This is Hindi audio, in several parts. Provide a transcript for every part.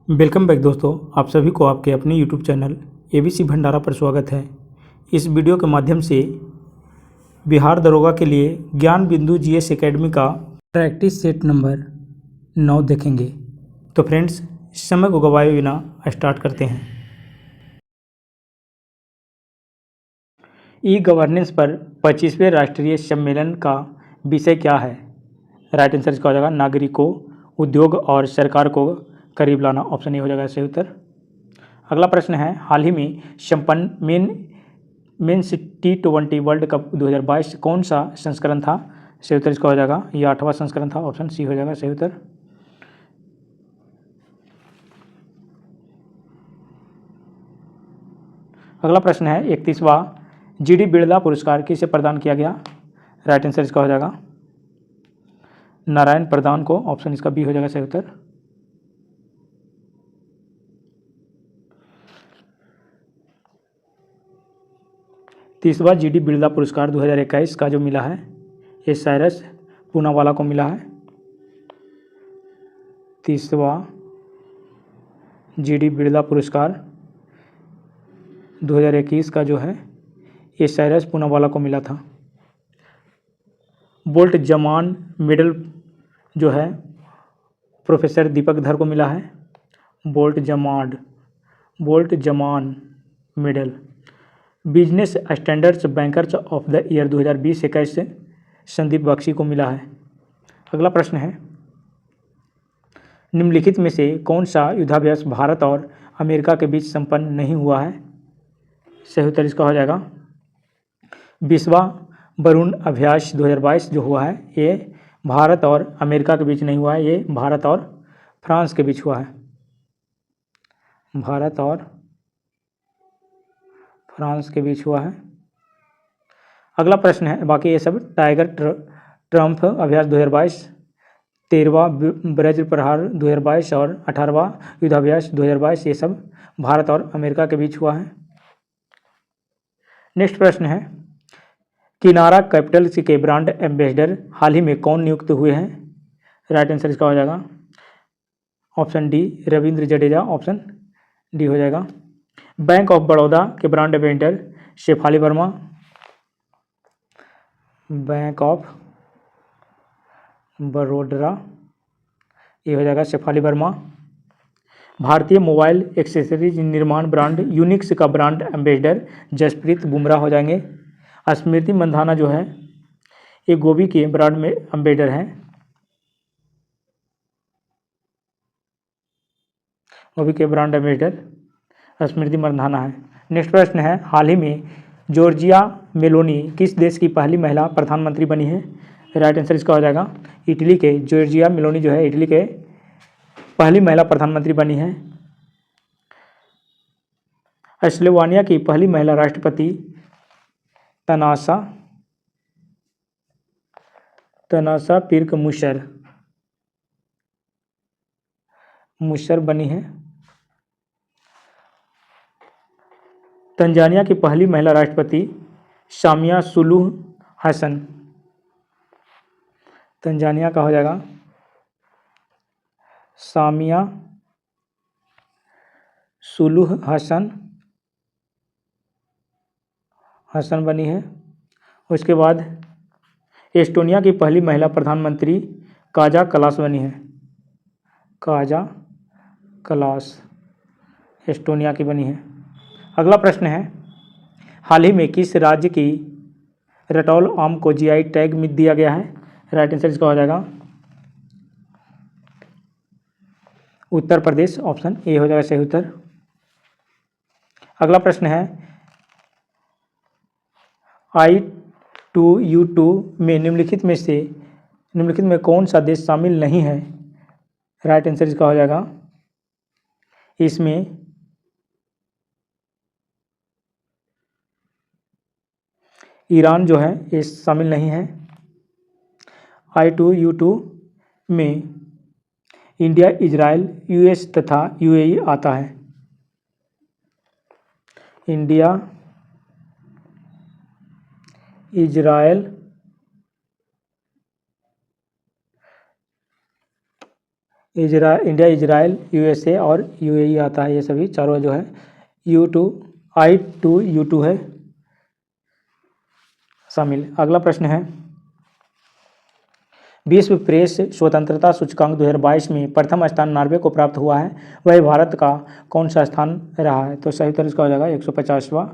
वेलकम बैक दोस्तों, आप सभी को आपके अपने यूट्यूब चैनल एबीसी भंडारा पर स्वागत है। इस वीडियो के माध्यम से बिहार दरोगा के लिए ज्ञान बिंदु जीएस एकेडमी का प्रैक्टिस सेट नंबर 9 देखेंगे। तो फ्रेंड्स, समय को गवाए बिना स्टार्ट करते हैं। ई गवर्नेंस पर 25वें राष्ट्रीय सम्मेलन का विषय क्या है? राइट आंसर इसका हो जाएगा नागरिकों, उद्योग और सरकार को करीब लाना। ऑप्शन ए हो जाएगा सही उत्तर। अगला प्रश्न है, हाल ही में संपन्न मेंस T20 वर्ल्ड कप 2022 कौन सा संस्करण था? सही उत्तर इसका हो जाएगा ये 8वां संस्करण था। ऑप्शन सी हो जाएगा सही उत्तर। अगला प्रश्न है, 31वां जीडी बिरला पुरस्कार किसे प्रदान किया गया? राइट आंसर इसका हो जाएगा नारायण प्रधान को। ऑप्शन इसका बी हो जाएगा सही उत्तर। तीसवा जीडी बिरला पुरस्कार 2021 का जो मिला है ये साइरस पूनावाला को मिला है। तीसवा जीडी बिरला पुरस्कार 2021 का जो है ये साइरस पूनावाला को मिला था। बोल्ट जमान मेडल जो है प्रोफेसर दीपक धर को मिला है। Bolt Zaman medal. Business standards bankers of the year 2020-21 से संदीप बख्शी को मिला है। अगला प्रश्न है, निम्नलिखित में से कौन सा युद्धाभ्यास भारत और अमेरिका के बीच संपन्न नहीं हुआ है? सही उत्तर इसका हो जाएगा 20वां वरुण अभ्यास 2022 जो हुआ है ये भारत और अमेरिका के बीच नहीं हुआ है, ये भारत और फ्रांस के बीच हुआ है। भारत और फ्रांस के बीच हुआ है। अगला प्रश्न है, बाकी ये सब टाइगर ट्रम्प अभ्यास 2022, 13वां ब्रज प्रहार 2022 और 18वां युद्धाभ्यास 2022 ये सब भारत और अमेरिका के बीच हुआ है। नेक्स्ट प्रश्न है, किनारा कैपिटल्स के ब्रांड एम्बेसडर हाल ही में कौन नियुक्त हुए हैं? राइट आंसर इसका हो जाएगा option D Ravindra Jadeja. Option D हो जाएगा। बैंक ऑफ बड़ौदा के brand ambassador Shefali Verma. Bank of Baroda ये हो जाएगा शेफाली वर्मा। भारतीय मोबाइल एक्सेसरीज निर्माण ब्रांड यूनिक्स का ब्रांड एम्बेसडर जसप्रीत बुमराह हो जाएंगे। स्मृति मंधाना जो है ये गोभी के ब्रांड में एम्बेसडर हैं। गोभी के ब्रांड एम्बेसडर स्मृति मंधाना है। नेक्स्ट प्रश्न है, हाल ही में जॉर्जिया मेलोनी किस देश की पहली महिला प्रधानमंत्री बनी है? राइट आंसर इसका हो जाएगा इटली के जॉर्जिया मेलोनी जो है इटली के पहली महिला प्रधानमंत्री बनी है। स्लोवानिया की पहली महिला राष्ट्रपति तनासा पिर्क मुशर बनी है। तंजानिया की पहली महिला राष्ट्रपति सामिया सुलूह हसन। तंजानिया का हो जाएगा सामिया सुलूह हसन बनी है। उसके बाद एस्टोनिया की पहली महिला प्रधानमंत्री काजा कलास बनी है। काजा कलास एस्टोनिया की बनी है। अगला प्रश्न है, हाल ही में किस राज्य की रटौल आम को जीआई टैग में दिया गया है? राइट आंसर इसका हो जाएगा उत्तर प्रदेश। ऑप्शन ए हो जाएगा सही उत्तर। अगला प्रश्न है, I2U2 में निम्नलिखित में कौन सा देश शामिल नहीं है? राइट आंसर इसका हो जाएगा इसमें ईरान जो है ये शामिल नहीं है। I2U2 में इंडिया, इजराइल, यूएस तथा यूएई आता है। India, Israel, India, Israel, USA और यूएई आता है, ये सभी चारों जो है I2U2 है शामिल। अगला प्रश्न है, विश्व प्रेस स्वतंत्रता सूचकांक 2022 में प्रथम स्थान नॉर्वे को प्राप्त हुआ है, वह भारत का कौन सा स्थान रहा है? तो सही उत्तर इसका हो जाएगा 150वां,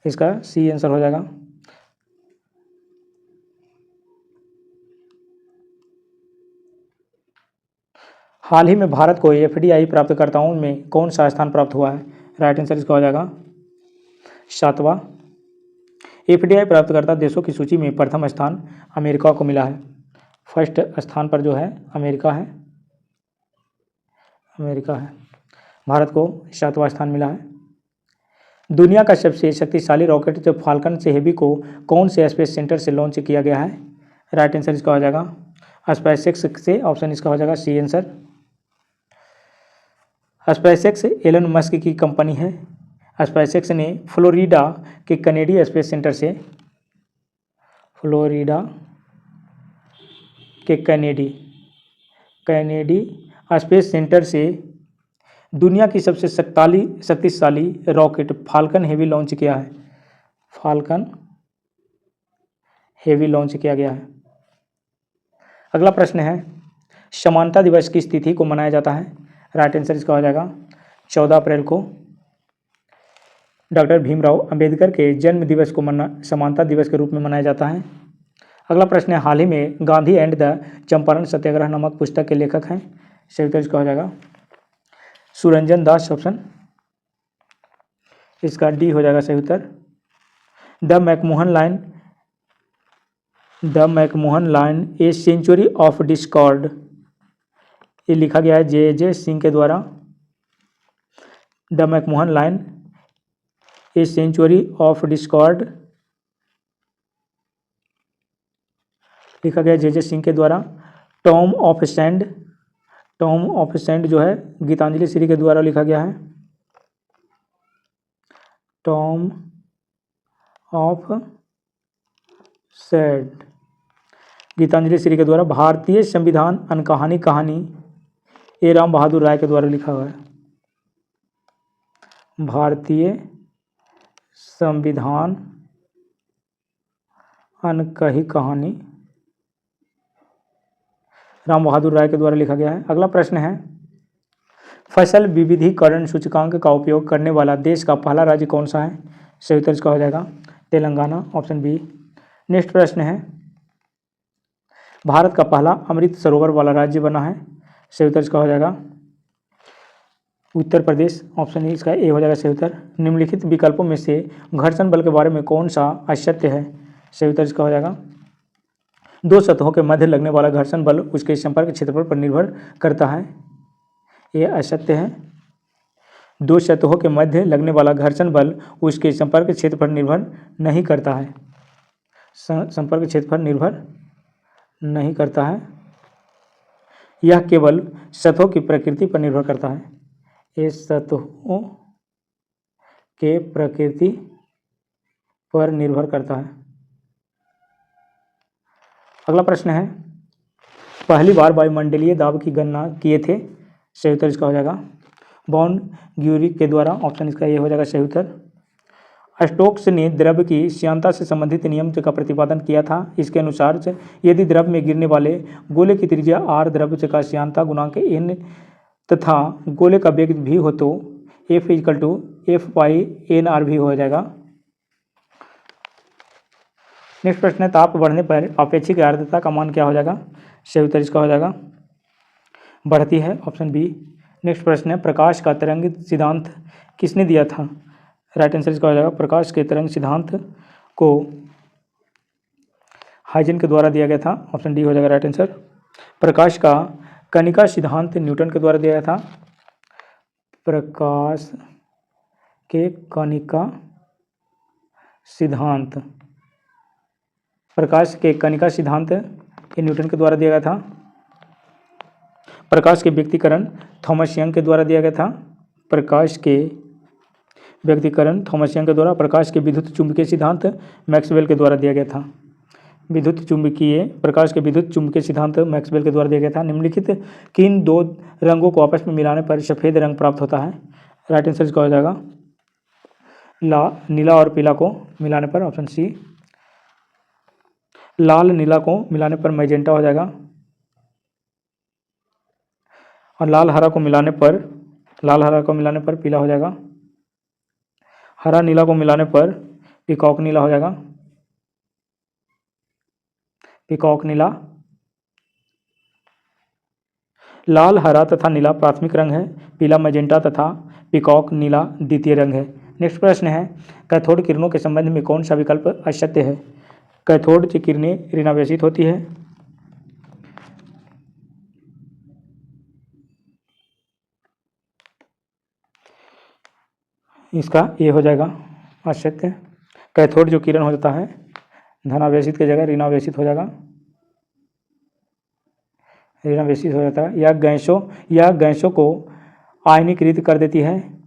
इसका सी आंसर हो जाएगा। हाल ही में भारत को एफडीआई प्राप्तकर्ताओं में कौन सा स्थान प्राप्त हुआ है? राइट आंसर इसका हो जाएगा 7वां। एफडीआई प्राप्तकर्ता देशों की सूची में प्रथम स्थान अमेरिका को मिला है। फर्स्ट स्थान पर जो है अमेरिका है, भारत को 7वां स्थान मिला है। दुनिया का सबसे शक्तिशाली रॉकेट जो फाल्कन से हेवी को कौन से स्पेस सेंटर से लॉन्च किया गया है? राइट आंसर इसका हो जाएगा स्पेसएक्स से, ऑप्शन इसका हो जाएगा C answer. SpaceX Elon Musk की कंपनी है। स्पेसएक्स ने फ्लोरिडा के कैनेडी स्पेस सेंटर से, फ्लोरिडा के कैनेडी स्पेस सेंटर से दुनिया की सबसे शक्तिशाली रॉकेट फाल्कन हेवी लॉन्च किया है। फाल्कन हेवी लॉन्च किया गया है। अगला प्रश्न है, समानता दिवस किस तिथि को मनाया जाता है? राइट आंसर इसका हो जाएगा 14 अप्रैल को। डॉक्टर भीमराव अंबेडकर के जन्म दिवस को समानता दिवस के रूप में मनाया जाता है। अगला प्रश्न है, हाल ही में गांधी एंड द चंपारण सत्याग्रह नामक पुस्तक के लेखक हैं? सही उत्तर इसका हो जाएगा सुरंजन दास, ऑप्शन इसका डी हो जाएगा सही उत्तर। The McMahon line a century of discord, ये लिखा गया है जे सिंह के द्वारा। The McMahon line a century of discord लिखा गया जे सिंह के द्वारा। टॉम ऑफ सैंड जो है गीतांजलि श्री के द्वारा लिखा गया है। Tomb of sand Geetanjali Shree के द्वारा। भारतीय संविधान अनकहानी कहानी ए राम बहादुर राय के द्वारा लिखा हुआ है। भारतीय संविधान अनकही कहानी राम बहादुर राय के द्वारा लिखा गया है। अगला प्रश्न है, फसल विविधीकरण सूचकांक का उपयोग करने वाला देश का पहला राज्य कौन सा है? सही उत्तर इसका हो जाएगा तेलंगाना, ऑप्शन बी। नेक्स्ट प्रश्न है, भारत का पहला अमृत सरोवर वाला राज्य बना है? सही उत्तर इसका हो जाएगा उत्तर प्रदेश, ऑप्शन ई इसका ए हो जाएगा सही उत्तर। निम्नलिखित विकल्पों में से घर्षण बल के बारे में कौन सा असत्य है? सही उत्तर इसका हो जाएगा दो सतहों के मध्य लगने वाला घर्षण बल उसके संपर्क क्षेत्रफल पर निर्भर करता है, ये असत्य है। दो सतहों के मध्य लगने वाला घर्षण बल उसके संपर्क क्षेत्र पर निर्भर नहीं करता है, संपर्क क्षेत्र पर निर्भर नहीं करता है, यह केवल सतहों की प्रकृति पर निर्भर करता है, ये सतहों के प्रकृति पर निर्भर करता है। अगला प्रश्न है, पहली बार वायुमंडलीय दाब की गणना किए थे? सही उत्तर इसका हो जाएगा बॉर्न-ग्यूरी के द्वारा, ऑप्शन इसका ये हो जाएगा सही उत्तर। स्टोक्स ने द्रव्य की श्यानता से संबंधित नियम का प्रतिपादन किया था। इसके अनुसार यदि द्रव्य में गिरने वाले गोले की त्रिज्या r द्रव्य का श्यानता गुणांक n तथा गोले का वेग भी हो तो F = F/nr भी हो जाएगा। नेक्स्ट प्रश्न है, ताप बढ़ने पर अपेक्षित आर्द्रता का मान क्या हो जाएगा? सही उत्तर इसका हो जाएगा बढ़ती है, ऑप्शन बी। नेक्स्ट प्रश्न है, प्रकाश का तरंग सिद्धांत किसने दिया था? राइट आंसर इसका हो जाएगा प्रकाश के तरंग सिद्धांत को हाइजन के द्वारा दिया गया था, ऑप्शन डी हो जाएगा राइट आंसर। प्रकाश का कणिका सिद्धांत न्यूटन के द्वारा दिया गया था। प्रकाश के कणिका सिद्धांत ये न्यूटन के द्वारा दिया गया था। प्रकाश के व्यक्तीकरण थॉमस यंग के द्वारा दिया गया था। प्रकाश के व्यक्तीकरण थॉमस यंग के द्वारा। प्रकाश के विद्युत चुंबकीय सिद्धांत मैक्सवेल के द्वारा दिया गया था। विद्युत चुंबकीय प्रकाश के विद्युत चुंबकीय सिद्धांत मैक्सवेल के द्वारा दिया गया था। निम्नलिखित किन दो रंगों को आपस में मिलाने पर सफेद रंग प्राप्त होता है? राइट आंसर इसका हो जाएगा नीला और पीला को मिलाने पर ऑप्शन सी। लाल नीला को मिलाने पर मैजेंटा हो जाएगा और लाल हरा को मिलाने पर पीला हो जाएगा। हरा नीला को मिलाने पर पीकॉक नीला हो जाएगा। पीकॉक नीला। लाल हरा तथा नीला प्राथमिक रंग है, पीला मैजेंटा तथा पीकॉक नीला द्वितीय रंग है। नेक्स्ट प्रश्न है, कैथोड किरणों के संबंध में कौन सा विकल्प असत्य है? कैथोड की किरणें ऋणावेशित होती है। इसका ये हो जाएगा असत्य। कैथोड जो किरण हो जाता है धनावेशित की जगह ऋणावेशित हो जाएगा, ऋणावेशित हो जाता है। यह गैसों को आयनीकृत कर देती है।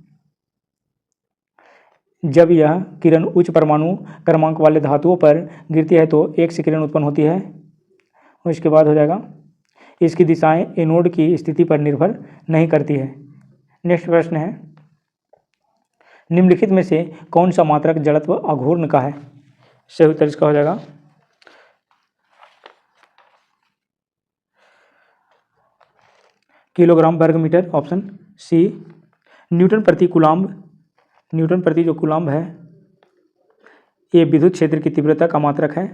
जब यह किरण उच्च परमाणु क्रमांक वाले धातुओं पर गिरती है तो एक विकिरण उत्पन्न होती है। उसके बाद हो जाएगा इसकी दिशाएं एनोड की स्थिति पर निर्भर नहीं करती है। नेक्स्ट प्रश्न है, निम्नलिखित में से कौन सा मात्रक जड़त्व अघूर्ण का है? सही उत्तर इसका हो जाएगा किलोग्राम वर्ग मीटर, ऑप्शन सी। न्यूटन प्रति जो कूलाम्ब है ये विद्युत क्षेत्र की तीव्रता का मात्रक है।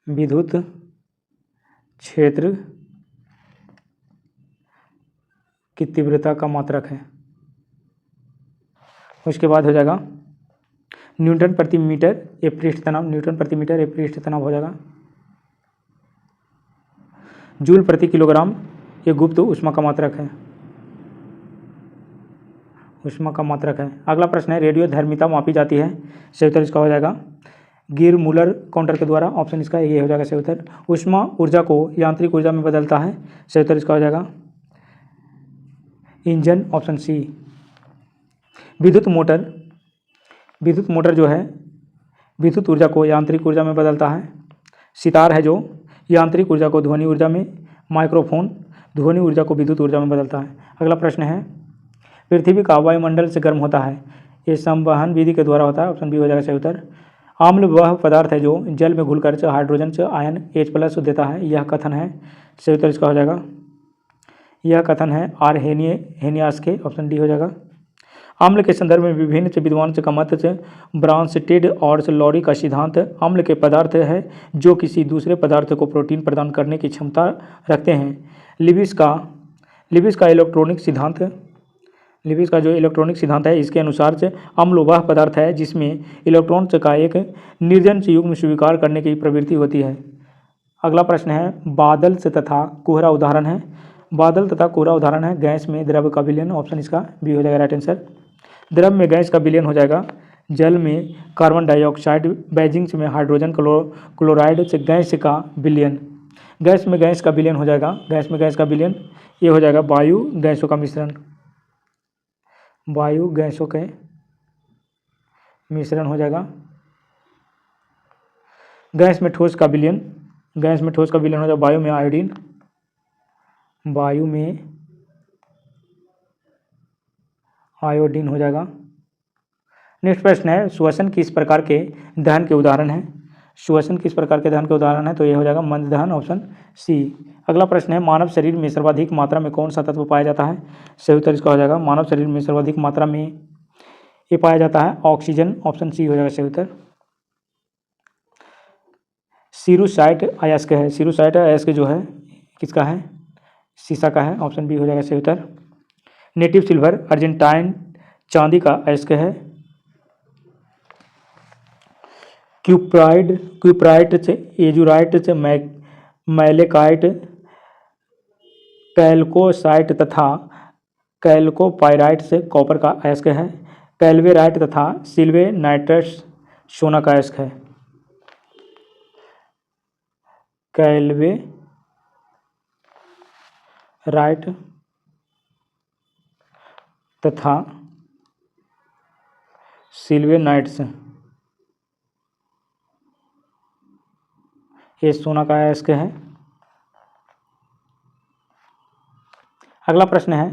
विद्युत क्षेत्र की तीव्रता का मात्रक है। उसके बाद हो जाएगा न्यूटन प्रति मीटर ये पृष्ठ तनाव, न्यूटन प्रति मीटर ये पृष्ठ तनाव हो जाएगा। जूल प्रति किलोग्राम ये गुप्त ऊष्मा का मात्रक है, ऊष्मा का मात्रक है। अगला प्रश्न है, रेडियो धर्मिता मापी जाती है। सही उत्तर इसका हो जाएगा गिर मूलर काउंटर के द्वारा, ऑप्शन इसका ये हो जाएगा सही उत्तर। ऊष्मा ऊर्जा को यांत्रिक ऊर्जा में बदलता है। सही उत्तर इसका हो जाएगा इंजन, ऑप्शन सी। विद्युत मोटर जो है विद्युत ऊर्जा को यांत्रिक ऊर्जा में बदलता है। सितार है जो यांत्रिक ऊर्जा को ध्वनि ऊर्जा में, माइक्रोफोन ध्वनि ऊर्जा को विद्युत ऊर्जा में बदलता है। अगला प्रश्न है, पृथ्वी का वायुमंडल से गर्म होता है, ये संवहन विधि के द्वारा होता है। ऑप्शन बी हो जाएगा सही उत्तर। अम्ल वह पदार्थ है जो जल में घुलकर हाइड्रोजन आयन H+ देता है, यह कथन है। सही उत्तर इसका हो जाएगा यह कथन है आर हेनियास के, ऑप्शन डी हो जाएगा। अम्ल के संदर्भ में विभिन्न विद्वान का मत ब्रांस्टेड और लॉरी का सिद्धांत अम्ल के पदार्थ है जो किसी दूसरे पदार्थ को प्रोटीन प्रदान करने की क्षमता रखते हैं। लिविस का जो इलेक्ट्रॉनिक सिद्धांत है इसके अनुसार अम्ल वह पदार्थ है जिसमें इलेक्ट्रॉन का एक निर्जन युग्म स्वीकार करने की प्रवृत्ति होती है। अगला प्रश्न है, बादल तथा कोहरा उदाहरण है। बादल तथा कोहरा उदाहरण है गैस में द्रव का विलयन, ऑप्शन इसका बी हो जाएगा राइट आंसर। द्रव में गैस का विलयन हो जाएगा, जल में कार्बन डाइऑक्साइड, बेंजीन में हाइड्रोजन क्लोराइड से गैस का विलयन। गैस में गैस का विलयन हो जाएगा, गैस में गैस का विलयन ये हो जाएगा वायु गैसों का मिश्रण, वायु गैसों के मिश्रण हो जाएगा। गैस में ठोस का विलयन हो जाएगा वायु में आयोडीन, वायु में आयोडीन हो जाएगा। नेक्स्ट प्रश्न है, श्वसन किस प्रकार के दहन के उदाहरण है? श्वसन किस प्रकार के दहन के उदाहरण है? तो ये हो जाएगा मंद दहन, ऑप्शन सी। अगला प्रश्न है, मानव शरीर में सर्वाधिक मात्रा में कौन सा तत्व पाया जाता है? सही उत्तर इसका हो जाएगा मानव शरीर में सर्वाधिक मात्रा में ये पाया जाता है ऑक्सीजन, ऑप्शन सी हो जाएगा सही उत्तर। सिरुसाइट अयस्क है, सिरुसाइट अयस्क जो है किसका है? सीसा का है, ऑप्शन बी हो जाएगा सही उत्तर। नेटिव सिल्वर अर्जेंटाइन चांदी का अयस्क है। क्यूप्राइट से एजुराइट से मैलेकाइट, कैल्कोसाइट तथा कैल्कोपाइराइट से कॉपर का अयस्क है। कैल्वेराइट तथा सिल्वेनाइट्रस सोना का अयस्क है। कैल्वेराइट तथा सिल्वेनाइट्स ये सोना का अयस्क है। अगला प्रश्न है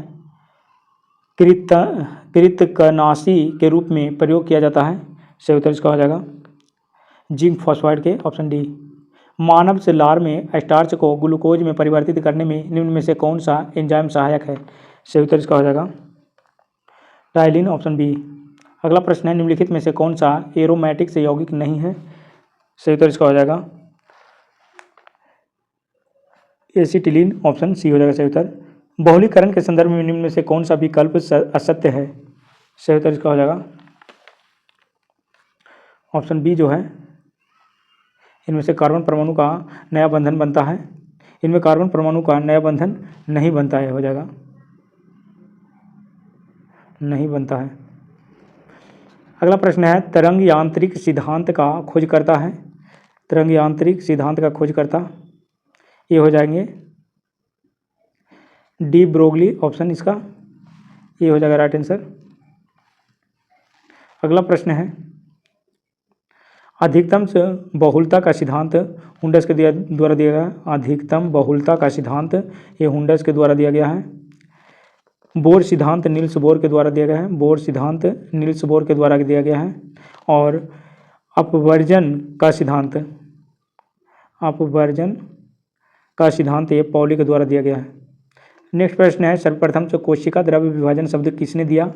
कृतकनाशी के रूप में प्रयोग किया जाता है। सही उत्तर इसका हो जाएगा जिंक फॉस्फाइड के ऑप्शन डी। मानव से लार में स्टार्च को ग्लूकोज में परिवर्तित करने में निम्न में से कौन सा एंजाइम सहायक है। सही उत्तर इसका हो जाएगा टाइलिन ऑप्शन बी। अगला प्रश्न है निम्नलिखित में से कौन सा एरोमेटिक से यौगिक नहीं है। सही उत्तर इसका हो जाएगा एसिटिलीन ऑप्शन सी हो जाएगा सही उत्तर। बहुलीकरण के संदर्भ में निम्न में से कौन सा विकल्प असत्य है। सही उत्तर इसका हो जाएगा ऑप्शन बी जो है इनमें से कार्बन परमाणु का नया बंधन बनता है। इनमें कार्बन परमाणु का नया बंधन नहीं बनता है, हो जाएगा नहीं बनता है। अगला प्रश्न है तरंग यांत्रिक सिद्धांत का खोजकर्ता है। तरंग यांत्रिक सिद्धांत का खोजकर्ता ये हो जाएंगे डी ब्रोगली ऑप्शन इसका ये हो जाएगा राइट आंसर। अगला प्रश्न है अधिकतम बहुलता का सिद्धांत हुंडस के द्वारा दिया गया। अधिकतम बहुलता का सिद्धांत ये हुंडस के द्वारा दिया गया है। बोर सिद्धांत नील्स बोर के द्वारा दिया गया है। बोर सिद्धांत नील्स बोर के द्वारा दिया गया है। और अपवर्जन का सिद्धांत ये पॉली के द्वारा दिया गया है। नेक्स्ट प्रश्न है सर्वप्रथम कोशिका द्रव्य विभाजन शब्द किसने दिया।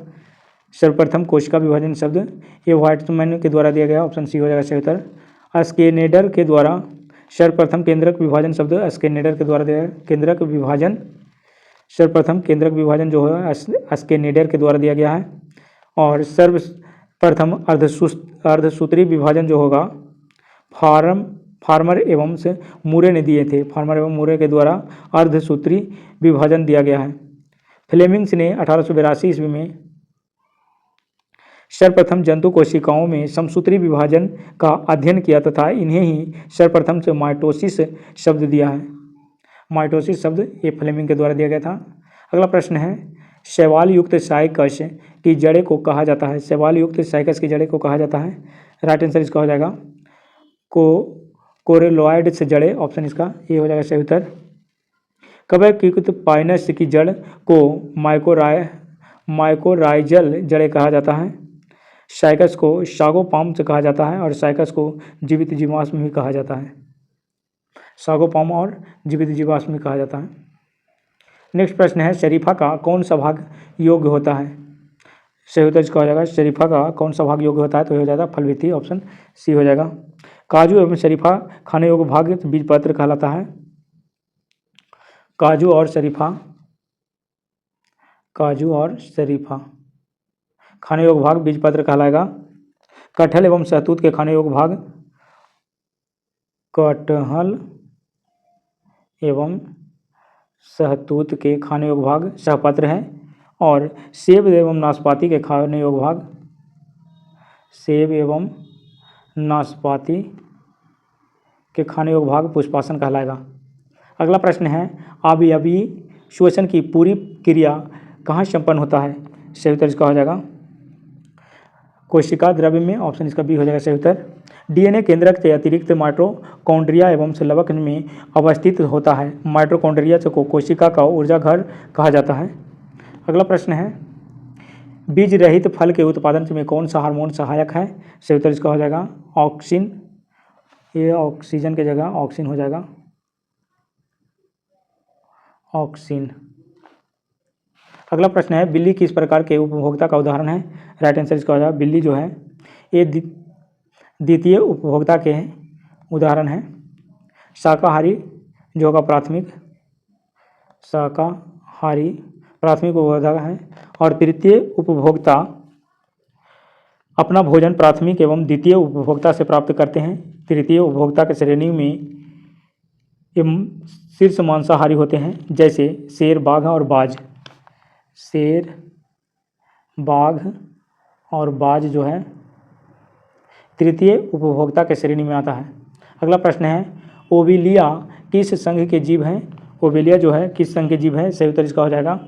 सर्वप्रथम कोशिका विभाजन शब्द ये व्हाइटमैन के द्वारा दिया गया। ऑप्शन सी हो जाएगा सही उत्तर। स्केनेडर के द्वारा सर्वप्रथम केंद्रक विभाजन शब्द स्केनेडर के द्वारा दिया गया। केंद्रक विभाजन सर्वप्रथम केंद्रक विभाजन जो है स्केनेडर के द्वारा दिया गया है। और सर्वप्रथम अर्धसूत्री विभाजन जो होगा फार्मर एवं मूरे ने दिए थे। फार्मर एवं मूरे के द्वारा अर्धसूत्री विभाजन दिया गया है। फ्लेमिंग्स ने 1882 ईस्वी में सर्वप्रथम जंतु कोशिकाओं में समसूत्री विभाजन का अध्ययन किया तथा इन्हें ही सर्वप्रथम से माइटोसिस शब्द दिया है। माइटोसिस शब्द ये फ्लेमिंग के द्वारा दिया गया था। अगला प्रश्न है शैवाल युक्त साइकस की जड़ें को कहा जाता है। शैवाल युक्त साइकस की जड़ें को कहा जाता है। राइट आंसर इसका हो जाएगा कोरेलॉइड से जड़ें ऑप्शन इसका ये हो जाएगा सही उत्तर। कवकयुक्त पाइनस की जड़ को माइकोराइजल जड़ें कहा जाता है। साइकस को सागोपाम से कहा जाता है और साइकस को जीवित जीवाश्म भी कहा जाता है। सागोपाम और जीवित जीवाश्म भी कहा जाता है। नेक्स्ट प्रश्न है शरीफा का कौन सा भाग योग्य होता है। सही उत्तर इसका हो जाएगा शरीफा का कौन सा भाग योग्य होता है तो हो जाएगा फलविथी ऑप्शन सी हो जाएगा। काजू एवं शरीफा खाने योग्य भाग बीजपत्र कहलाता है। काजू और शरीफा खाने योग्य भाग बीजपत्र कहलाएगा। कटहल एवं शहतूत के खाने योग्य भाग कटहल एवं शहतूत के खाने योग्य भाग सहपत्र है। और सेब एवं नाशपाती के खाने योग्य भाग के खाने योग्य भाग पुष्पासन कहलाएगा। अगला प्रश्न है अवयवी श्वसन की पूरी क्रिया कहाँ संपन्न होता है। सही उत्तर इसका हो जाएगा कोशिका द्रव्य में ऑप्शन इसका बी हो जाएगा सही उत्तर। डीएनए केंद्रक के अतिरिक्त माइटोकॉन्ड्रिया एवं लवक में अवस्थित होता है। माइटोकॉन्ड्रिया को कोशिका का ऊर्जा घर कहा जाता है। अगला प्रश्न है बीज रहित फल के उत्पादन में कौन सा हार्मोन सहायक है। सही उत्तर इसका हो जाएगा ऑक्सिन। ये ऑक्सीजन की जगह ऑक्सिन हो जाएगा ऑक्सिन। अगला प्रश्न है बिल्ली किस प्रकार के उपभोक्ता का उदाहरण है। राइट आंसर इसका हो जाएगा बिल्ली जो है ये द्वितीय उपभोक्ता के उदाहरण है। शाकाहारी जो होगा प्राथमिक उपभोक्ता है। और तृतीय उपभोक्ता अपना भोजन प्राथमिक एवं द्वितीय उपभोक्ता से प्राप्त करते हैं। तृतीय उपभोक्ता के श्रेणी में शीर्ष मांसाहारी होते हैं जैसे शेर बाघ और बाज जो है तृतीय उपभोक्ता के श्रेणी में आता है। अगला प्रश्न है ओविलिया किस संघ के जीव हैं। ओविलिया जो है किस संघ के जीव है। सही उत्तर इसका हो जाएगा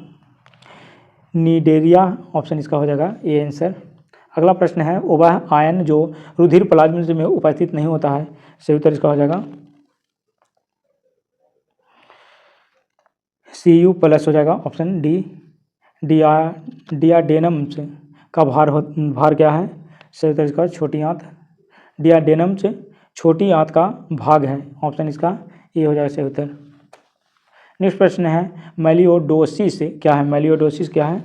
नीडेरिया ऑप्शन इसका हो जाएगा ये आंसर। अगला प्रश्न है वह आयन जो रुधिर प्लाज्मा में उपस्थित नहीं होता है। सही उत्तर इसका हो जाएगा Cu प्लस हो जाएगा ऑप्शन डी। डियाडेनम्स का भार क्या है? सही उत्तर इसका छोटी आंत। डियाडेनम्स छोटी आंत का भाग है, ऑप्शन इसका ए हो जाएगा सही उत्तर। नेक्स्ट प्रश्न है मेलियोडोसिस क्या है? मेलियोडोसिस क्या है?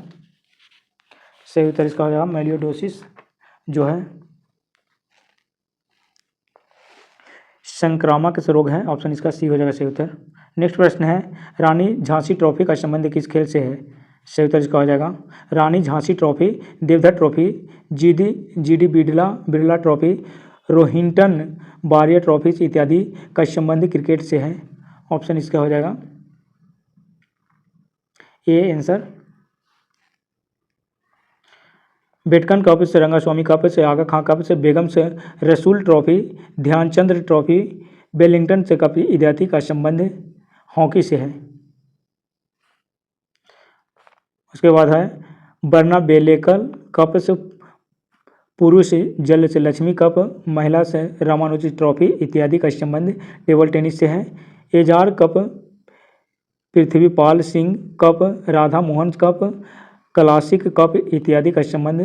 सही उत्तर इसका हो जाएगा मेलियोडोसिस जो है संक्रामक रोग है, ऑप्शन इसका सी हो जाएगा सही उत्तर। नेक्स्ट प्रश्न है रानी झांसी ट्रॉफी का संबंध किस खेल से है? सही उत्तर इसका हो जाएगा Rani Jhansi trophy, Deodhar trophy, GD Birla trophy, Rohinton Baria trophy इत्यादि का संबंध क्रिकेट से है, ऑप्शन इसका हो जाएगा ए आंसर। बेटकन कप से, रंगास्वामी कप से, आगा खां कप से, बेगम से रसूल ट्रॉफी, ध्यानचंद ट्रॉफी, वेलिंगटन से कप इत्यादि का संबंध हॉकी से है। उसके बाद है बर्नाबेलेकल कप से, पुरुष जल से लक्ष्मी कप, महिला से रामानुजी ट्रॉफी इत्यादि का संबंध टेबल टेनिस से है। एजार cup, Prithvipal Singh cup, Radha Mohan cup, classic cup इत्यादि का संबंध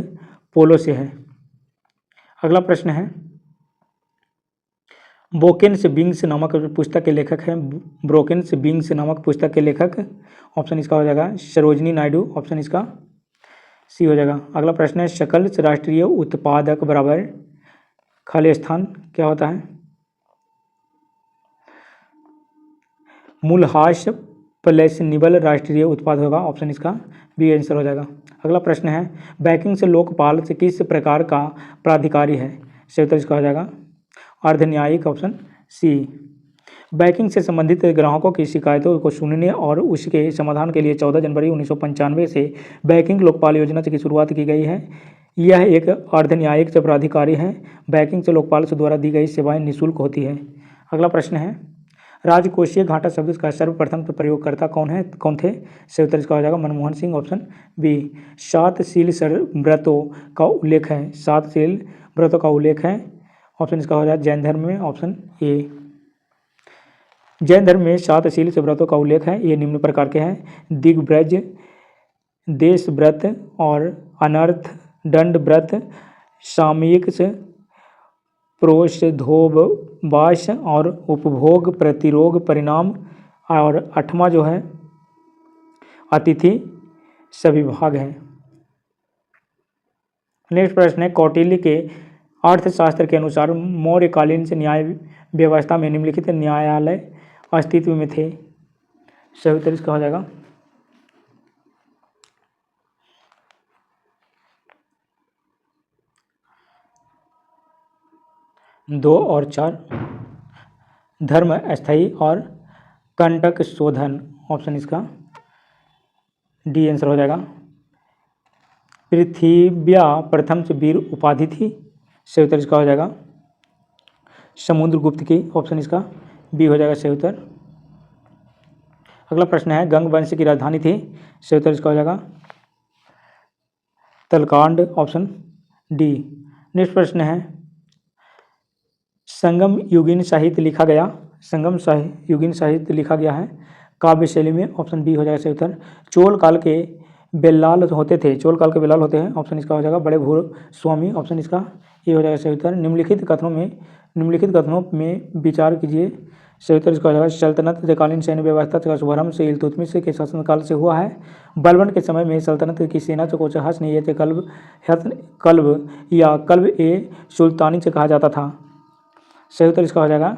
पोलो से है। अगला प्रश्न है ब्रोकेन्स विंग्स नामक पुस्तक के लेखक हैं। ब्रोकेन्स विंग्स नामक पुस्तक के लेखक, ऑप्शन इसका हो जाएगा सरोजनी नायडू, ऑप्शन इसका सी हो जाएगा। अगला प्रश्न है सकल राष्ट्रीय उत्पादक बराबर खाली स्थान क्या होता है? मूल्यह्रास प्लस निबल राष्ट्रीय उत्पाद होगा, ऑप्शन इसका बी आंसर हो जाएगा। अगला प्रश्न है बैंकिंग से लोकपाल से किस प्रकार का प्राधिकारी है? सही उत्तर इसका हो जाएगा अर्धन्यायिक, ऑप्शन सी। बैंकिंग से संबंधित ग्राहकों की शिकायतों को सुनने और उसके समाधान के लिए 14 जनवरी 1995 से बैंकिंग लोकपाल योजना की शुरुआत की गई है। यह एक अर्धन्यायिक प्राधिकारी है। बैंकिंग से लोकपाल से द्वारा दी गई सेवाएं निःशुल्क होती है। अगला प्रश्न है राजकोषीय घाटा शब्द का सर्वप्रथम प्रयोगकर्ता कौन थे? सही उत्तर इसका हो जाएगा मनमोहन सिंह, ऑप्शन बी। 7 शील व्रतों का उल्लेख है, 7 शील व्रतों का उल्लेख है, ऑप्शन इसका हो जाएगा जैन धर्म में, ऑप्शन ए। जैन धर्म में 7 शील व्रतों का उल्लेख है, ये निम्न प्रकार के हैं दिग्व्रज, देश व्रत और अनर्थ दंड व्रत, सामयिक प्रोषधोपवास और उपभोग प्रतिरोग परिणाम, और 8वां जो है अतिथि सविभाग है। नेक्स्ट प्रश्न है कौटिल्य के अर्थशास्त्र के अनुसार मौर्यकालीन से न्याय व्यवस्था में निम्नलिखित न्यायालय अस्तित्व में थे। सही उत्तर इसका हो जाएगा 2 और 4। धर्म स्थायी और कंटक शोधन, ऑप्शन इसका डी आंसर हो जाएगा। पृथ्व्या प्रथम से वीर उपाधि थी, सही उत्तर इसका हो जाएगा समुद्रगुप्त की, ऑप्शन इसका बी हो जाएगा सही उत्तर। अगला प्रश्न है गंग वंश की राजधानी थी, सही उत्तर इसका हो जाएगा तलकांड, ऑप्शन डी। नेक्स्ट प्रश्न है संगम युगीन साहित्य लिखा गया, संगम युगीन साहित्य लिखा गया है काव्य शैली में, ऑप्शन बी हो जाएगा सही उत्तर। चोल काल के बेल्लाल होते थे, चोल काल के बेल्लाल होते हैं, ऑप्शन इसका हो जाएगा बड़े भूस्वामी, ऑप्शन इसका ये हो जाएगा सही उत्तर। निम्नलिखित कथनों में विचार कीजिए, सही उत्तर इसका हो जाएगा सल्तनत कालीन सैन्य व्यवस्था का शुभारंभ से इल्तुतमिश के शासनकाल से हुआ है। बलबन के समय में सल्तनत की सेना को हसन कल्ब या कल्ब ए सुल्तानी से कहा जाता था, सही उत्तर इसका हो जाएगा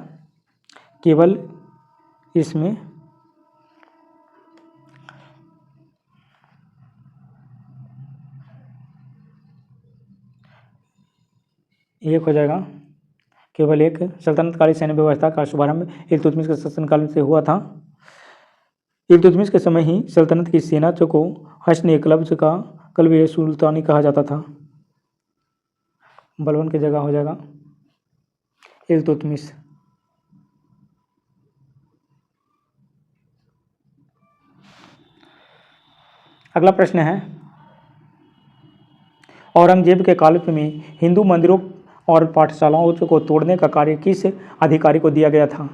केवल इसमें एक हो जाएगा केवल एक। सल्तनतकालीन सैन्य व्यवस्था का शुभारंभ इल्तुतमिश के शासनकाल से हुआ था। इल्तुतमिश के समय ही सल्तनत की सेना को हसन कल्ब ए सुल्तानी कहा जाता था। बलबन की जगह हो जाएगा इल्तुतमिश। अगला प्रश्न है औरंगजेब के काल में हिंदू मंदिरों और पाठशालाओं को तोड़ने का कार्य किस अधिकारी को दिया गया था?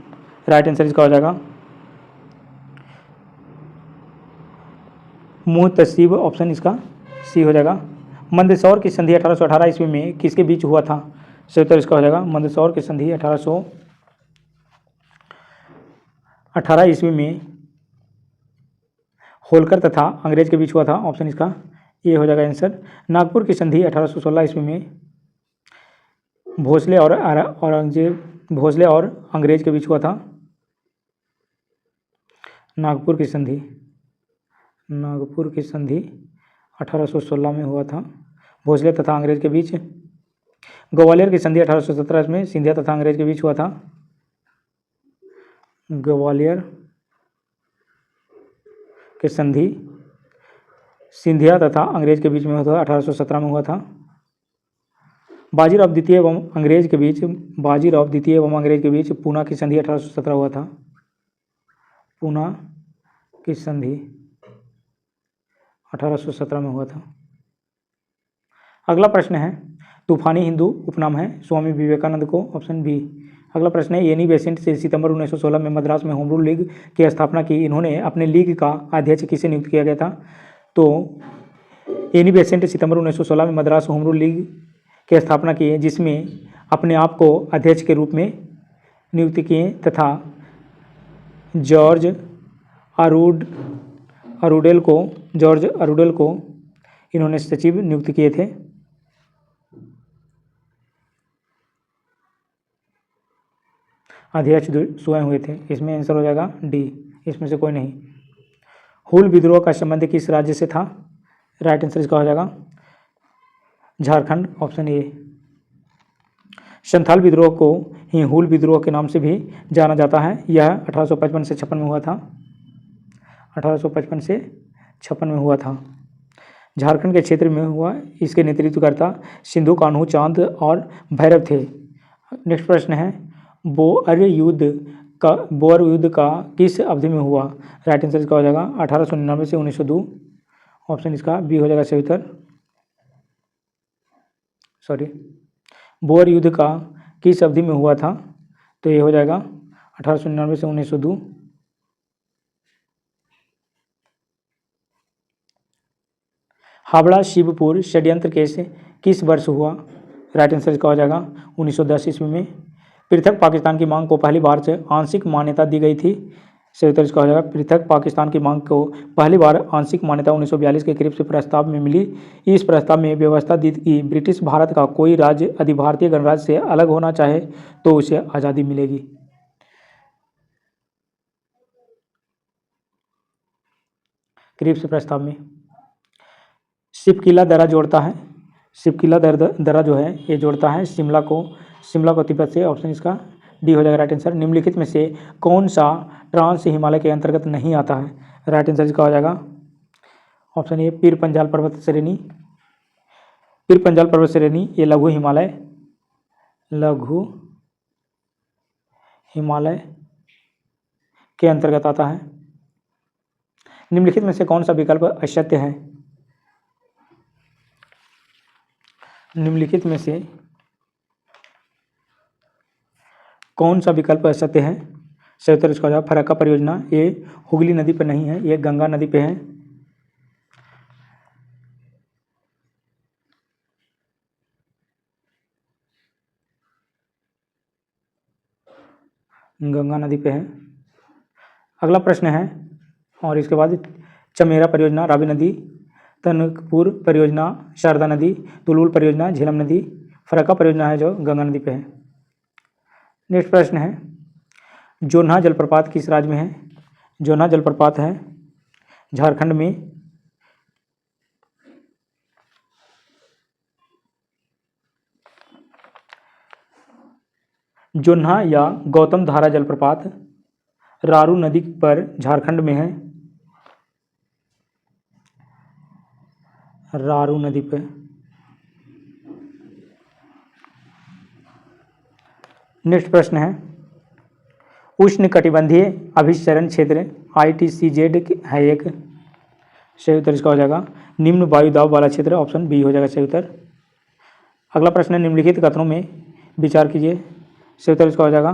राइट आंसर इसका हो जाएगा मुहतसिब, ऑप्शन इसका सी हो जाएगा। मंदसौर की संधि 1818 ईस्वी में किसके बीच हुआ था? सही उत्तर इसका हो जाएगा मंदसौर की संधि 1818 ईस्वी में होलकर तथा अंग्रेज के बीच हुआ था। ऑप्शन इसका ये हो जाएगा आंसर। नागपुर की संधि 1816 ईस्वी में भोसले और अंग्रेज के बीच हुआ था। नागपुर की संधि 1816 में हुआ था, भोसले तथा अंग्रेज के बीच। ग्वालियर की संधि 1817 में सिंधिया तथा अंग्रेज के बीच हुआ था। ग्वालियर की संधि सिंधिया तथा अंग्रेज के बीच में हुआ था, 1817 में हुआ था। बाजीराव द्वितीय एवं अंग्रेज के बीच पूना की संधि 1817 हुआ था। पूना की संधि 1817 में हुआ था। अगला प्रश्न है, तूफानी हिंदू उपनाम है स्वामी विवेकानंद को। Option B. अगला प्रश्न है, एनी बेसेंट से सितंबर 1916 में मद्रास में होम रूल लीग की स्थापना की। इन्होंने अपने लीग का अध्यक्ष किसे नियुक्त किया गया था? तो एनी बेसेंट सितंबर 1916 में मद्रास होम रूल लीग की स्थापना की है, जिसमें अपने आप को अध्यक्ष के रूप में नियुक्त किए तथा जॉर्ज अरूडेल को इन्होंने सचिव नियुक्त किए थे। अध्यक्ष स्वयं हुए थे। इसमें आंसर हो जाएगा डी, इसमें से कोई नहीं। हूल विद्रोह का संबंध किस राज्य से था? राइट आंसर इसका हो जाएगा झारखंड, ऑप्शन ए। संथाल विद्रोह को ही हूल विद्रोह के नाम से भी जाना जाता है। यह 1855 से 56 में हुआ था। 1855 से 56 में हुआ था, झारखंड के क्षेत्र में हुआ। इसके नेतृत्वकर्ता सिंधु कान्हू चांद और भैरव थे। नेक्स्ट प्रश्न है, बोअर युद्ध का किस अवधि में हुआ? राइट आंसर इसका हो जाएगा 1899 से 1902, ऑप्शन इसका बी हो जाएगा सही उत्तर। बोअर युद्ध का किस अवधि में हुआ था? तो ये हो जाएगा 1899 से 1902। हावड़ा शिवपुर षड्यंत्र केस किस वर्ष हुआ? राइट आंसर इसका हो जाएगा 1910 ईस्वी में। पृथक पाकिस्तान की मांग को पहली बार आंशिक मान्यता दी गई थी। सही उत्तर इसका हो जाएगा पृथक पाकिस्तान की मांग को पहली बार आंशिक मान्यता 1942 के करीब से प्रस्ताव में मिली। इस प्रस्ताव में व्यवस्था दी कि ब्रिटिश भारत का कोई राज्य यदि भारतीय गणराज्य से अलग होना चाहे तो उसे आज़ादी मिलेगी। करीब से प्रस्ताव में शिपकिला दर्रा जोड़ता है। शिपकिला दर्रा जो है ये जोड़ता है शिमला को तिब्बत से। ऑप्शन इसका डी हो जाएगा राइट आंसर। निम्नलिखित में से कौन सा ट्रांस हिमालय के अंतर्गत नहीं आता है? राइट आंसर इसका हो जाएगा ऑप्शन ए पीर पंजाल पर्वत श्रेणी। ये लघु हिमालय के अंतर्गत आता है। निम्नलिखित में से कौन सा विकल्प असत्य है? निम्नलिखित में से कौन सा विकल्प असत्य है? सही उत्तर इसका हो जाएगा फरक्का परियोजना। ये हुगली नदी पर नहीं है, ये गंगा नदी पे है। गंगा नदी पे है। अगला प्रश्न है, और इसके बाद चमेरा परियोजना, रावी नदी, तनकपुर परियोजना, शारदा नदी, तुलुल परियोजना, झेलम नदी। फरक्का परियोजना है जो गंगा नदी पे है। नेक्स्ट प्रश्न है, जोन्हा जलप्रपात किस राज्य में है? जोन्हा जलप्रपात है झारखंड में। जोन्हा या गौतम धारा जलप्रपात रारू नदी पर झारखंड में है। रारू नदी पे। नेक्स्ट प्रश्न है, उष्णकटिबंधीय अभिसरण क्षेत्र ITCZ है एक। सही उत्तर इसका हो जाएगा निम्न वायु दाब वाला क्षेत्र, ऑप्शन बी हो जाएगा सही उत्तर। अगला प्रश्न है, निम्नलिखित कथनों में विचार कीजिए। सही उत्तर इसका हो जाएगा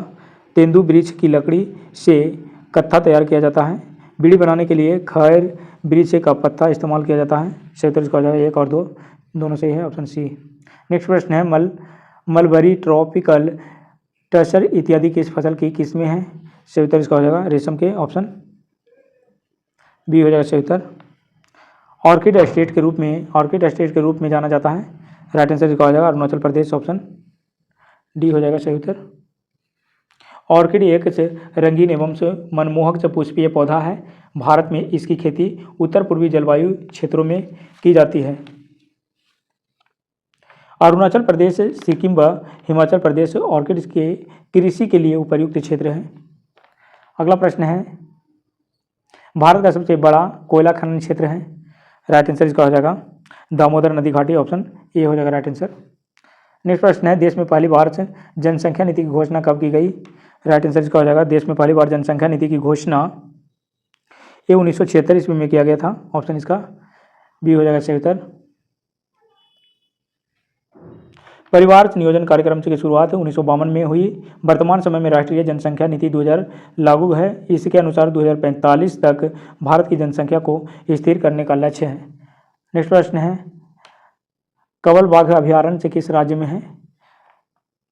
तेंदू वृक्ष की लकड़ी से कत्था तैयार किया जाता है। बीड़ी बनाने के लिए खैर वृक्ष का पत्ता इस्तेमाल किया जाता है। सही उत्तर इसका हो जाएगा 1 और 2 दोनों सही है, ऑप्शन सी। नेक्स्ट प्रश्न है मलबरी, ट्रॉपिकल, टसर इत्यादि किस फसल की किस्में हैं? सही उत्तर इसका हो जाएगा रेशम के, ऑप्शन बी हो जाएगा सही उत्तर। ऑर्किड स्टेट के रूप में जाना जाता है। राइट आंसर इसका हो जाएगा अरुणाचल प्रदेश, ऑप्शन डी हो जाएगा सही उत्तर। ऑर्किड एक से रंगीन एवं से मनमोहक से पुष्पीय पौधा है। भारत में इसकी खेती उत्तर पूर्वी जलवायु क्षेत्रों में की जाती है। अरुणाचल प्रदेश, सिक्किम व हिमाचल प्रदेश ऑर्किड के कृषि के लिए उपयुक्त क्षेत्र हैं। अगला प्रश्न है भारत का सबसे बड़ा कोयला खनन क्षेत्र है। राइट आंसर इसका हो जाएगा दामोदर नदी घाटी, ऑप्शन ए हो जाएगा राइट आंसर। नेक्स्ट प्रश्न है देश में पहली बार से जनसंख्या नीति की घोषणा कब की गई? राइट आंसर इसका हो जाएगा देश में पहली बार जनसंख्या नीति की घोषणा ये 1976 ईस्वी में किया गया था, ऑप्शन इसका बी हो जाएगा सही उत्तर। परिवार नियोजन कार्यक्रम की शुरुआत 1952 में हुई। वर्तमान समय में राष्ट्रीय जनसंख्या नीति 2000 लागू है। इसके अनुसार 2045 तक भारत की जनसंख्या को स्थिर करने का लक्ष्य है। नेक्स्ट प्रश्न है कवल बाघ अभयारण्य किस राज्य में है?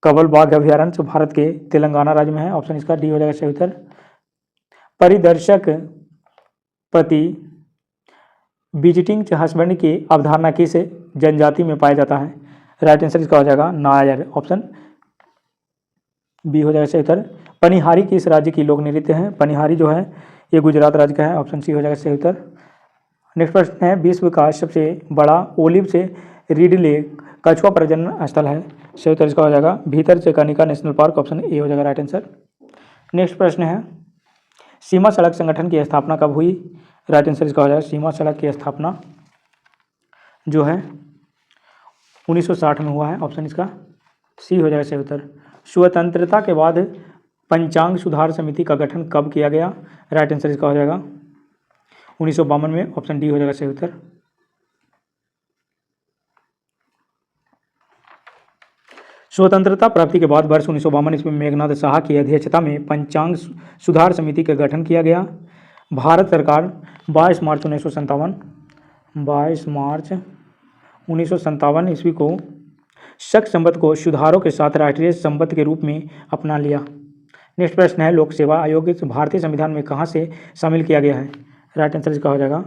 कवल बाघ अभयारण्य भारत के तेलंगाना राज्य में है, ऑप्शन इसका डी हो जाएगा सही उत्तर। परिदर्शक पति विजिटिंग हस्बैंड की अवधारणा किस जनजाति में पाया जाता है? राइट आंसर इसका हो जाएगा नायर, ऑप्शन बी हो जाएगा सही उत्तर। पनिहारी किस राज्य की लोक नृत्य है? पनिहारी जो है ये गुजरात राज्य का है, ऑप्शन सी हो जाएगा सही उत्तर। नेक्स्ट प्रश्न है विश्व का सबसे बड़ा ओलिव से रिडले कछुआ प्रजनन स्थल है। सही उत्तर इसका हो जाएगा भीतर से Kanika national park, option A हो जाएगा राइट आंसर। नेक्स्ट प्रश्न है सीमा सड़क संगठन की स्थापना कब हुई? राइट आंसर इसका हो जाएगा सीमा सड़क की स्थापना जो है 1960 में हुआ है, ऑप्शन इसका सी हो जाएगा सही उत्तर। स्वतंत्रता के बाद पंचांग सुधार समिति का गठन कब किया गया? राइट आंसर इसका हो जाएगा 1952 में, ऑप्शन डी हो जाएगा सही उत्तर। स्वतंत्रता प्राप्ति के बाद वर्ष 1952 ईस्वी में मेघनाथ साहा की अध्यक्षता में पंचांग सुधार समिति का गठन किया गया। भारत सरकार 22 मार्च 1957 ईस्वी को शक संवत को सुधारों के साथ राष्ट्रीय संवत के रूप में अपना लिया। नेक्स्ट प्रश्न है लोक सेवा आयोग भारतीय संविधान में कहाँ से शामिल किया गया है? राइट आंसर इसका हो जाएगा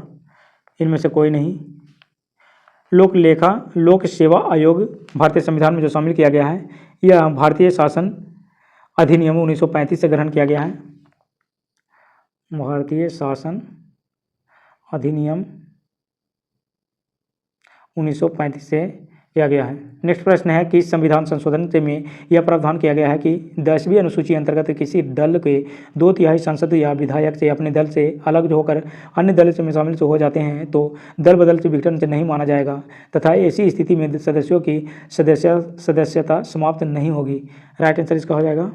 इनमें से कोई नहीं। लोक सेवा आयोग भारतीय संविधान में जो शामिल किया गया है यह भारतीय शासन अधिनियम 1935 से ग्रहण किया गया है। भारतीय शासन अधिनियम 1935 से किया गया है। नेक्स्ट प्रश्न है कि संविधान संशोधन में यह प्रावधान किया गया है कि 10वीं अनुसूची अंतर्गत किसी दल के 2/3 सांसद या विधायक से अपने दल से अलग होकर अन्य दल में शामिल हो जाते हैं तो दल बदल से विघटन से नहीं माना जाएगा तथा ऐसी स्थिति में सदस्यों की सदस्यता समाप्त नहीं होगी। राइट आंसर इसका हो जाएगा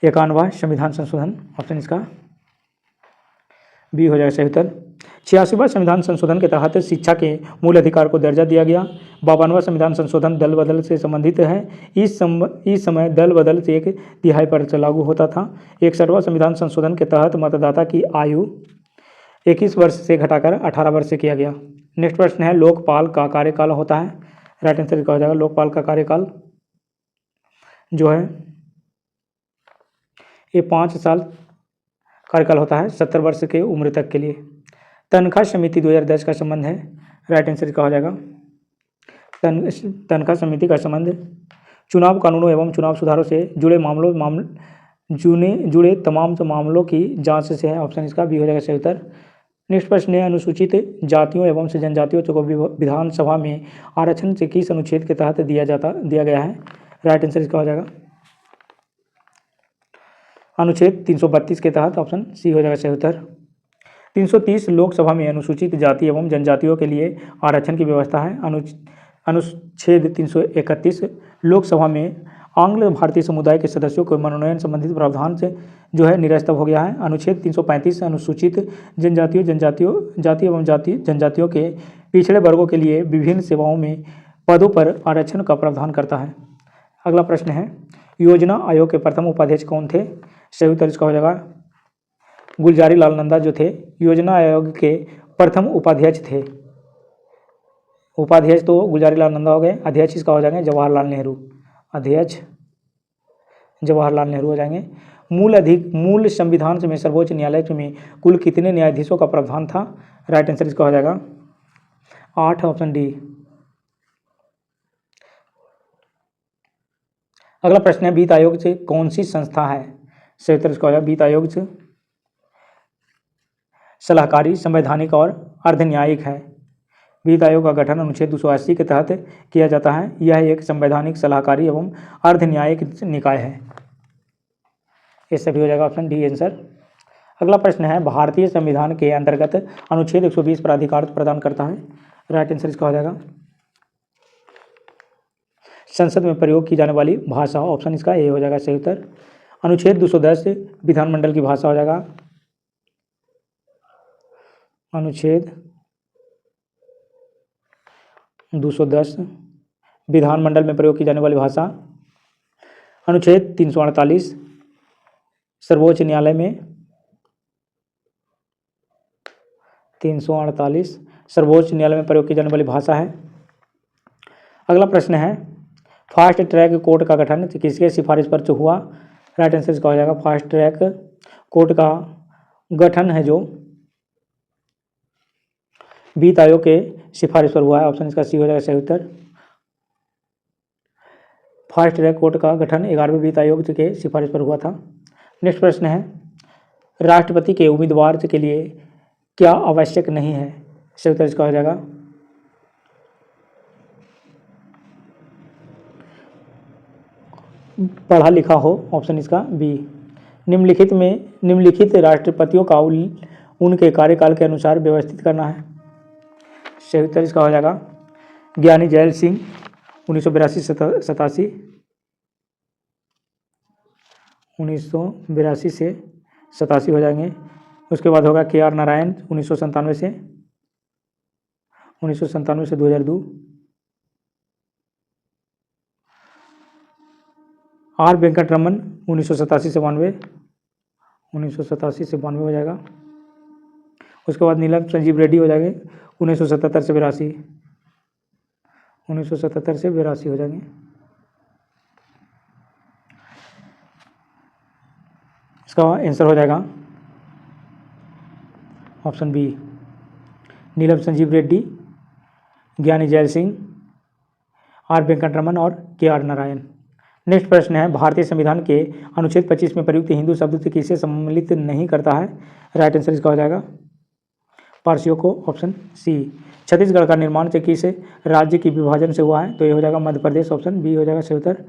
51वां संविधान संशोधन, ऑप्शन इसका बी हो जाएगा सही उत्तर। 86वां संविधान संशोधन के तहत शिक्षा के मूल अधिकार को दर्जा दिया गया। 52वां संविधान संशोधन दल बदल से संबंधित है। इस समय दल बदल से 1/3 पर लागू होता था। 61वां संविधान संशोधन के तहत मतदाता की आयु 21 वर्ष से घटाकर 18 वर्ष से किया गया। नेक्स्ट प्रश्न है लोकपाल का कार्यकाल होता है। राइट आंसर क्या हो जाएगा लोकपाल का कार्यकाल जो है ये 5 साल कार्यकाल होता है 70 वर्ष के उम्र तक के लिए। तनख्वाह समिति 2010 का संबंध है। राइट आंसर क्या हो जाएगा तनख्वाह समिति का संबंध चुनाव कानूनों एवं चुनाव सुधारों से जुड़े जुड़े तमाम मामलों की जांच से है, ऑप्शन इसका बी हो जाएगा सही उत्तर। नेक्स्ट प्रश्न है अनुसूचित जातियों एवं जनजातियों को विधानसभा में आरक्षण से किस अनुच्छेद के तहत दिया गया है? राइट आंसर इसका हो जाएगा अनुच्छेद 332 के तहत, ऑप्शन सी हो जाएगा सही उत्तर। 330 लोकसभा में अनुसूचित जाति एवं जनजातियों के लिए आरक्षण की व्यवस्था है। अनुच्छेद 331 लोकसभा में आंग्ल भारतीय समुदाय के सदस्यों को मनोनयन संबंधित प्रावधान से जो है निरस्त हो गया है। अनुच्छेद 335 अनुसूचित जाति एवं जनजातियों के पिछड़े वर्गों के लिए विभिन्न सेवाओं में पदों पर आरक्षण का प्रावधान करता है। अगला प्रश्न है योजना आयोग के प्रथम उपाध्यक्ष कौन थे? सही उत्तर इसका हो जाएगा गुलजारी लाल नंदा जो थे योजना आयोग के प्रथम उपाध्यक्ष थे। उपाध्यक्ष तो गुलजारी लाल नंदा हो गए, अध्यक्ष इसका हो जाएंगे जवाहरलाल नेहरू, अध्यक्ष जवाहरलाल नेहरू हो जाएंगे। मूल संविधान में सर्वोच्च न्यायालय में कुल कितने न्यायाधीशों का प्रावधान था? राइट आंसर इसका हो जाएगा 8, ऑप्शन डी। अगला प्रश्न है वित्त आयोग से कौन सी संस्था है? सही उत्तर इसका हो जाएगा वित्त आयोग से सलाहकारी, संवैधानिक और अर्धन्यायिक है। वित्त आयोग का गठन अनुच्छेद 280 के तहत किया जाता है। यह एक संवैधानिक, सलाहकारी एवं अर्धन्यायिक निकाय है। ये सभी हो जाएगा ऑप्शन डी आंसर। अगला प्रश्न है भारतीय संविधान के अंतर्गत अनुच्छेद 120 पर अधिकार प्रदान करता है। राइट आंसर इसका हो जाएगा संसद में प्रयोग की जाने वाली भाषा, ऑप्शन इसका ए हो जाएगा सही उत्तर। अनुच्छेद 210 विधानमंडल की भाषा हो जाएगा, अनुच्छेद 210 विधानमंडल में प्रयोग की जाने वाली भाषा। अनुच्छेद 348 सर्वोच्च न्यायालय में, 348 सर्वोच्च न्यायालय में प्रयोग की जाने वाली भाषा है। अगला प्रश्न है फास्ट ट्रैक कोर्ट का गठन किसके सिफारिश पर हुआ? राइट आंसर इसका हो जाएगा फास्ट ट्रैक कोर्ट का गठन है जो वित्त आयोग के सिफारिश पर हुआ है। ऑप्शन इसका सी हो जाएगा सही उत्तर। फास्ट ट्रैक कोर्ट का गठन 11वें वित्त आयोग के सिफारिश पर हुआ था। नेक्स्ट प्रश्न है राष्ट्रपति के उम्मीदवार के लिए क्या आवश्यक नहीं है? सही उत्तर इसका हो जाएगा पढ़ा लिखा हो, ऑप्शन इसका बी। निम्नलिखित राष्ट्रपतियों का उनके कार्यकाल के अनुसार व्यवस्थित करना है। सही उत्तर इसका हो जाएगा ज्ञानी जैल सिंह 1982 से 87 हो जाएंगे। उसके बाद होगा KR नारायण 1997 से 2002। R वेंकटरमन 1987 से 92 हो जाएगा। उसके बाद नीलम संजीव रेड्डी हो जाएंगे 1977 से 82 हो जाएंगे। इसका आंसर हो जाएगा ऑप्शन बी नीलम संजीव रेड्डी, ज्ञानी जैल सिंह, R वेंकटरमन और KR नारायण। नेक्स्ट प्रश्न है भारतीय संविधान के अनुच्छेद 25 में प्रयुक्त हिंदू शब्द किसे सम्मिलित नहीं करता है? राइट आंसर इसका हो जाएगा पारसियों को, ऑप्शन सी। छत्तीसगढ़ का निर्माण किस राज्य की विभाजन से हुआ है? तो ये हो जाएगा मध्य प्रदेश, ऑप्शन बी हो जाएगा सही उत्तर।